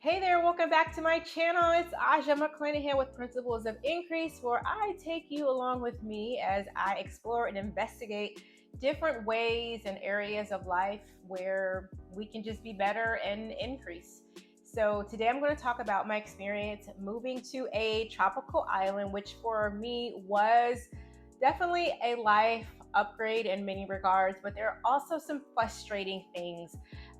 Hey there, welcome back to my channel. It's Aja McClanahan with Principles of Increase, where I take you along with me as I explore and investigate different ways and areas of life where we can just be better and increase. So today I'm going to talk about my experience moving to a tropical island, which for me was definitely a life upgrade in many regards, but there are also some frustrating things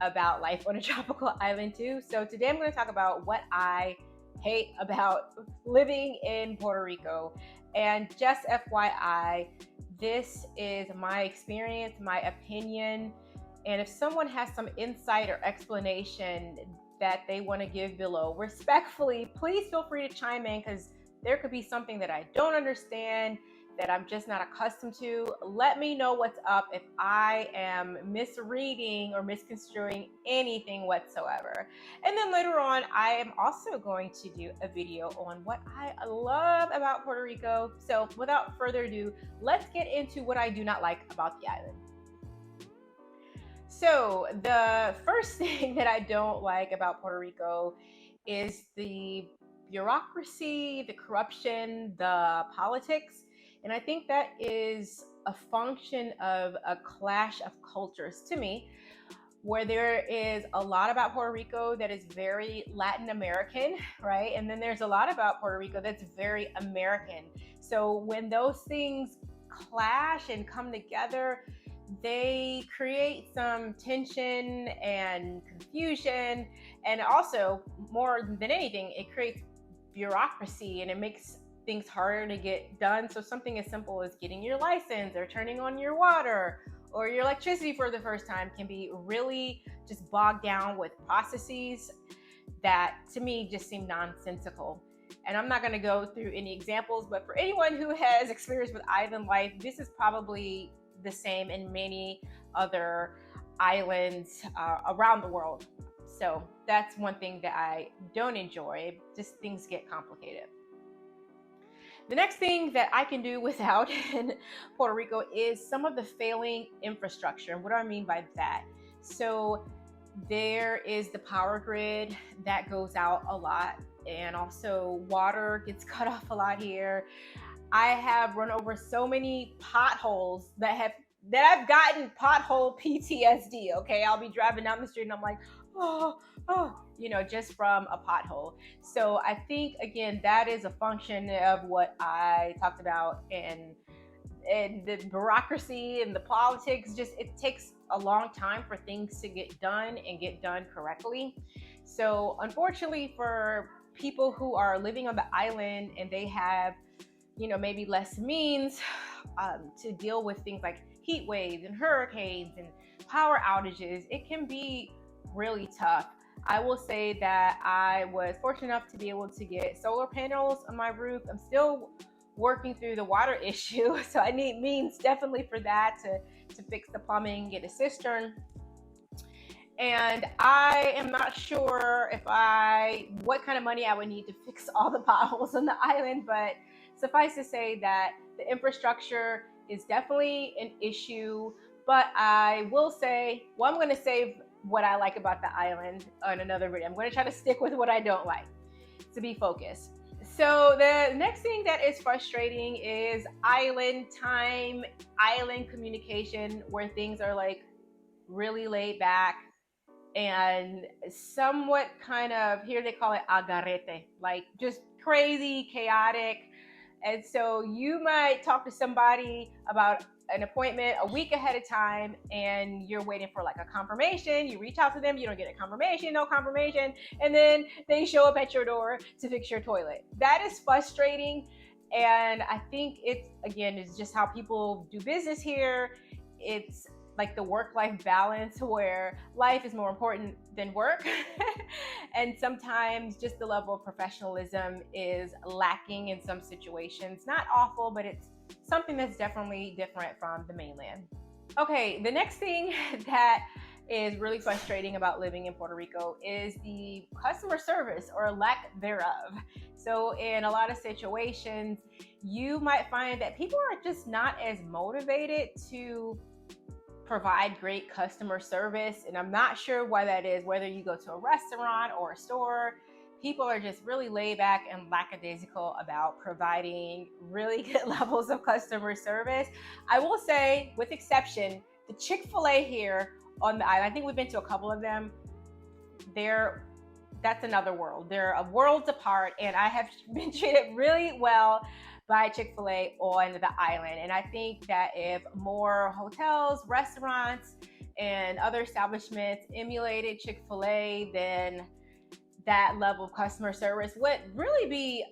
about life on a tropical island too. So today I'm going to talk about what I hate about living in Puerto Rico. And just FYI, this is my experience, my opinion. And if someone has some insight or explanation that they want to give below, respectfully, please feel free to chime in, because there could be something that I don't understand, that I'm just not accustomed to. Let me know what's up if I am misreading or misconstruing anything whatsoever. And then later on, I am also going to do a video on what I love about Puerto Rico. So without further ado, let's get into what I do not like about the island. So the first thing that I don't like about Puerto Rico is the bureaucracy, the corruption, the politics. And I think that is a function of a clash of cultures to me, where there is a lot about Puerto Rico that is very Latin American, right? And then there's a lot about Puerto Rico that's very American. So when those things clash and come together, they create some tension and confusion. And also, more than anything, it creates bureaucracy and it makes things harder to get done. So something as simple as getting your license or turning on your water or your electricity for the first time can be really just bogged down with processes that to me just seem nonsensical. And I'm not going to go through any examples, but for anyone who has experience with island life, this is probably the same in many other islands around the world. So that's one thing that I don't enjoy. Just things get complicated. The next thing that I can do without in Puerto Rico is some of the failing infrastructure. And what do I mean by that? So there is the power grid that goes out a lot, and also water gets cut off a lot here. I have run over so many potholes that I've gotten pothole PTSD. Okay, I'll be driving down the street and I'm like, oh, just from a pothole. So I think again that is a function of what I talked about, and the bureaucracy and the politics. Just it takes a long time for things to get done and get done correctly. So unfortunately for people who are living on the island and they have maybe less means to deal with things like heat waves and hurricanes and power outages, it can be really tough. I will say that I was fortunate enough to be able to get solar panels on my roof. I'm still working through the water issue, so I need means definitely for that to fix the plumbing, get a cistern. And I am not sure what kind of money I would need to fix all the potholes on the island, but suffice to say that the infrastructure is definitely an issue. But I will say, I'm going to save what I like about the island on another video. I'm going to try to stick with what I don't like to be focused. So the next thing that is frustrating is island time, island communication, where things are like really laid back and somewhat kind of, here they call it agarrete, like just crazy, chaotic. And so you might talk to somebody about an appointment a week ahead of time and you're waiting for like a confirmation. You reach out to them, you don't get a confirmation, no confirmation, and then they show up at your door to fix your toilet. That is frustrating. And I think it's, again, is just how people do business here. It's like the work-life balance where life is more important than work. And sometimes just the level of professionalism is lacking in some situations. Not awful, but it's something that's definitely different from the mainland. Okay, the next thing that is really frustrating about living in Puerto Rico is the customer service or lack thereof. So in a lot of situations, you might find that people are just not as motivated to provide great customer service. And I'm not sure why that is, whether you go to a restaurant or a store. People are just really laid back and lackadaisical about providing really good levels of customer service. I will say, with exception, the Chick-fil-A here on the island, I think we've been to a couple of them. That's another world. They're a worlds apart, and I have been treated really well by Chick-fil-A on the island. And I think that if more hotels, restaurants, and other establishments emulated Chick-fil-A, then that level of customer service would really be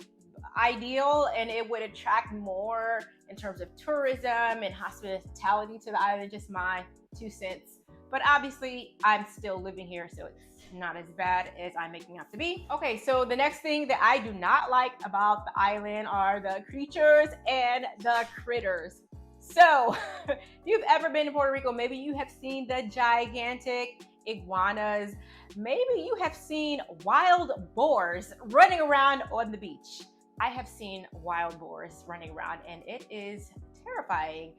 ideal, and it would attract more in terms of tourism and hospitality to the island. Just my 2 cents. But obviously, I'm still living here, so it's not as bad as I'm making out to be. Okay, so the next thing that I do not like about the island are the creatures and the critters. So, if you've ever been to Puerto Rico, maybe you have seen the gigantic iguanas. Maybe you have seen wild boars running around on the beach. I have seen wild boars running around, and it is terrifying.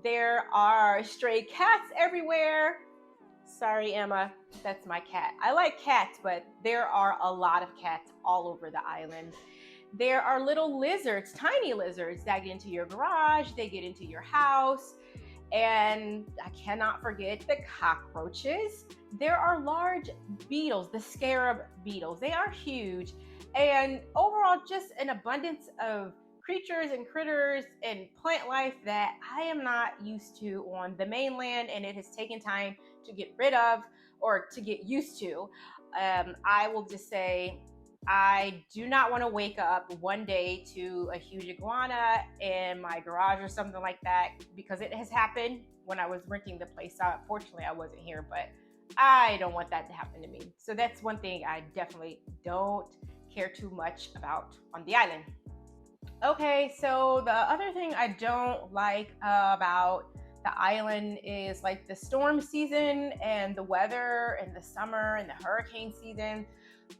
There are stray cats everywhere. Sorry, Emma, that's my cat. I like cats, but there are a lot of cats all over the island. There are little lizards, tiny lizards that get into your garage, they get into your house, and I cannot forget the cockroaches. There are large beetles, the scarab beetles. They are huge, and overall just an abundance of creatures and critters and plant life that I am not used to on the mainland, and it has taken time to get rid of or to get used to. I will just say I do not want to wake up one day to a huge iguana in my garage or something like that, because it has happened when I was renting the place out. Fortunately, I wasn't here, but I don't want that to happen to me. So that's one thing I definitely don't care too much about on the island. Okay, so the other thing I don't like about the island is like the storm season and the weather and the summer and the hurricane season,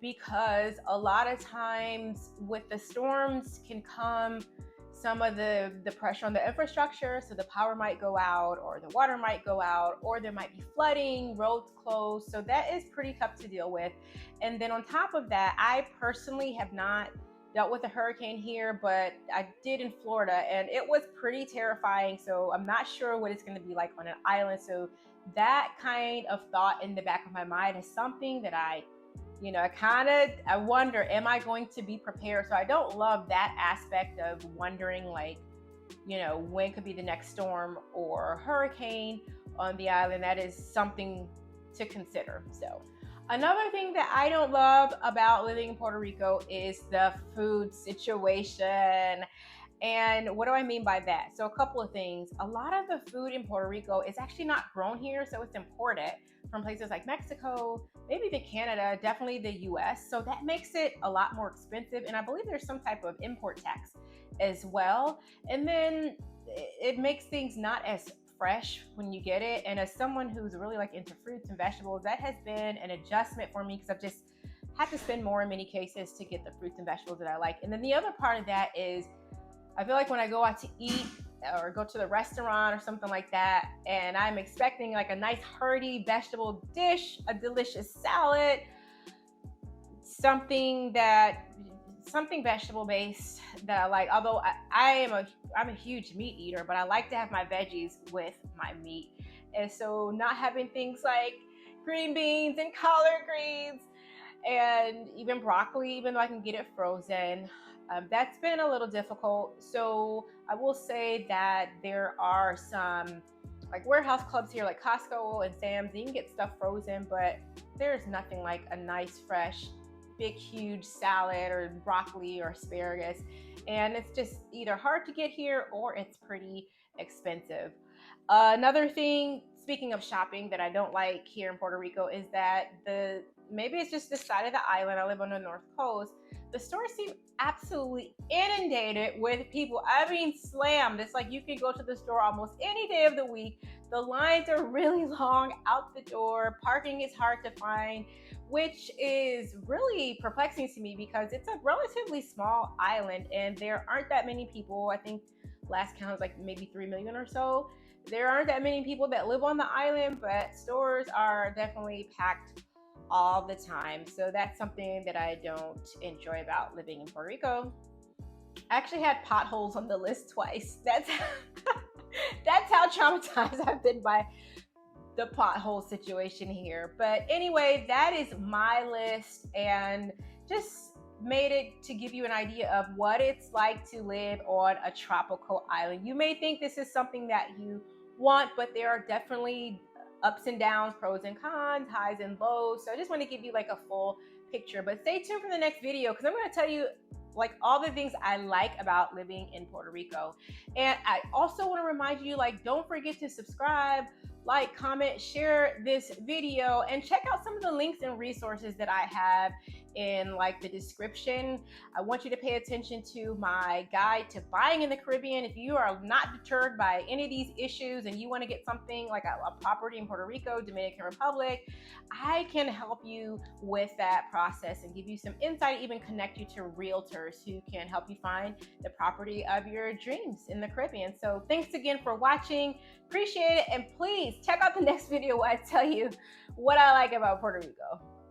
because a lot of times with the storms can come some of the pressure on the infrastructure. So the power might go out, or the water might go out, or there might be flooding, roads closed. So that is pretty tough to deal with. And then on top of that, I personally have not dealt with a hurricane here, but I did in Florida, and it was pretty terrifying. So I'm not sure what it's going to be like on an island. So that kind of thought in the back of my mind is something that I wonder, am I going to be prepared? So I don't love that aspect of wondering, like, when could be the next storm or hurricane on the island. That is something to consider. So another thing that I don't love about living in Puerto Rico is the food situation. And what do I mean by that? So a couple of things. A lot of the food in Puerto Rico is actually not grown here, so it's imported from places like Mexico, maybe even Canada, definitely the US. So that makes it a lot more expensive. And I believe there's some type of import tax as well. And then it makes things not as fresh when you get it. And as someone who's really like into fruits and vegetables, that has been an adjustment for me, because I've just had to spend more in many cases to get the fruits and vegetables that I like. And then the other part of that is, I feel like when I go out to eat or go to the restaurant or something like that, and I'm expecting like a nice hearty vegetable dish, a delicious salad, something vegetable based that I like. Although I'm a huge meat eater, but I like to have my veggies with my meat. And so not having things like green beans and collard greens and even broccoli, even though I can get it frozen, that's been a little difficult. So I will say that there are some like warehouse clubs here, like Costco and Sam's, and you can get stuff frozen, but there's nothing like a nice, fresh, big, huge salad or broccoli or asparagus. And it's just either hard to get here or it's pretty expensive. Another thing, speaking of shopping, that I don't like here in Puerto Rico is that maybe it's just the side of the island. I live on the North Coast. The stores seem absolutely inundated with people. I mean, slammed. It's like you can go to the store almost any day of the week. The lines are really long out the door. Parking is hard to find, which is really perplexing to me because it's a relatively small island and there aren't that many people. I think last count was like maybe 3 million or so. there aren't that many people that live on the island, but stores are definitely packed all the time. So that's something that I don't enjoy about living in Puerto Rico. I actually had potholes on the list twice. That's how traumatized I've been by the pothole situation here. But anyway, that is my list, and just made it to give you an idea of what it's like to live on a tropical island. You may think this is something that you want, but there are definitely ups and downs, pros and cons, highs and lows. So I just want to give you like a full picture. But stay tuned for the next video, because I'm going to tell you like all the things I like about living in Puerto Rico. And I also want to remind you, like, don't forget to subscribe, like, comment, share this video, and check out some of the links and resources that I have in like the description. I want you to pay attention to my guide to buying in the Caribbean. If you are not deterred by any of these issues and you want to get something like a property in Puerto Rico, Dominican Republic, I can help you with that process and give you some insight, even connect you to realtors who can help you find the property of your dreams in the Caribbean. So thanks again for watching. Appreciate it. And please check out the next video where I tell you what I like about Puerto Rico.